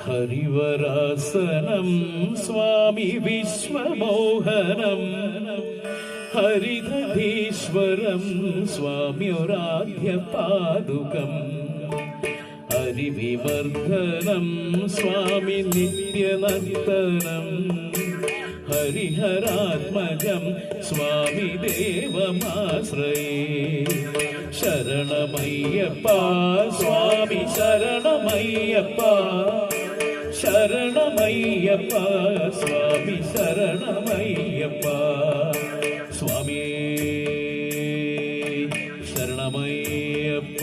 ഹരിവരാസനം സ്വാമി വിശ്വമോഹനം ഹരിധീശ്വരം സ്വാമ്യൊരാധ്യ പാദുകം ഹരിവിവർദ്ധനം സ്വാമി നിത്യനർത്തനം ഹരിഹരാത്മജം സ്വാമി ദേവമാശ്രയേ ശരണമയ്യപ്പ സ്വാമി ശരണമയ്യപ്പ ശരണമയ്യപ്പ സ്വാമി ശരണമയ്യപ്പ സ്വാമിയേ ശരണമയ്യപ്പ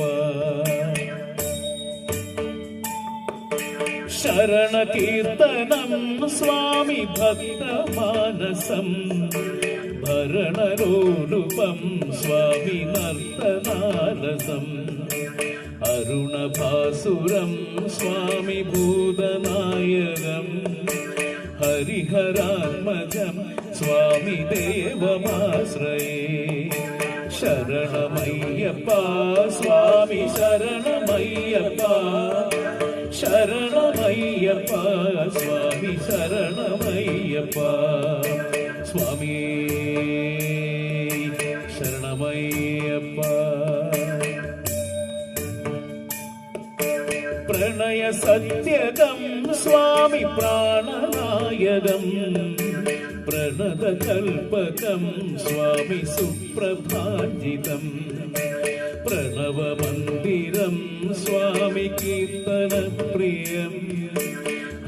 ശരണകീർത്തനം സ്വാമി ഭക്തമാനസം ഭരണരോലുപം സ്വാമി നർത്തനാലസം അരുണഭാസുരം സ്വാമി ഭൂതനായകം ഹരിഹരാത്മജം സ്വാമി ദേവമാശ്രയേ ശരണമയ്യപ്പ സ്വാമി ശരണമയ്യപ്പ ശരണമയ്യപ്പ സ്വാമി ശരണമയ്യപ്പ സ്വാമിയേ ശരണമയ്യപ്പ പ്രണയ സത്യകം സ്വാമി പ്രാണനായകം പ്രണതകൽപകം സ്വാമി സുപ്രഭാജിതം പ്രണവമന്ദിരം സ്വാമി കീർത്തനപ്രിയം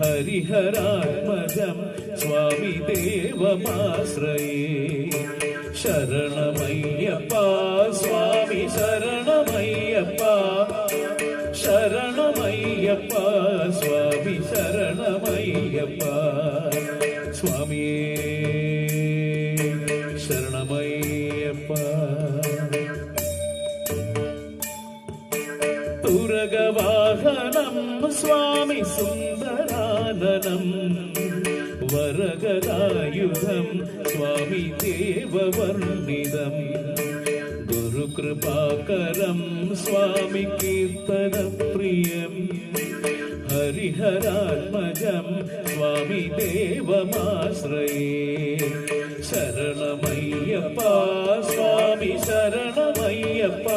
ഹരിഹരാത്മജം സ്വാമി ദേവമാശ്രയേ ശരണമയ്യപ്പ സ്വാമി ശരണമയ്യപ്പ ശരണമയ്യപ്പ സ്വാമി ശരണമയ്യപ്പ സ്വാമിയേ ശരണമയ്യപ്പ തുരഗവാഹനം സ്വാമി സുന്ദരാനനം വരഗദായുധം സ്വാമി ദേവവർണിതം ഗുരുകൃപാകരം സ്വാമി കീർത്തനപ്രിയം ഹരിഹരാത്മജം സ്വാമി ദേവമാശ്രയേ ശരണമയ്യപ്പ സ്വാമി ശരണമയ്യപ്പ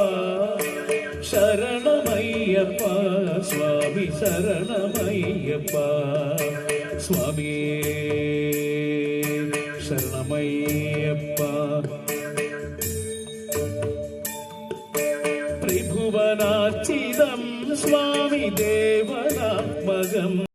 ശരണമയ്യപ്പ സ്വാമി ശരണമയ്യപ്പ സ്വാമിയേ ശരണമയ്യപ്പ ത്രിഭുവനാർച്ചിതം സ്വാമി ദേവനാത്മകം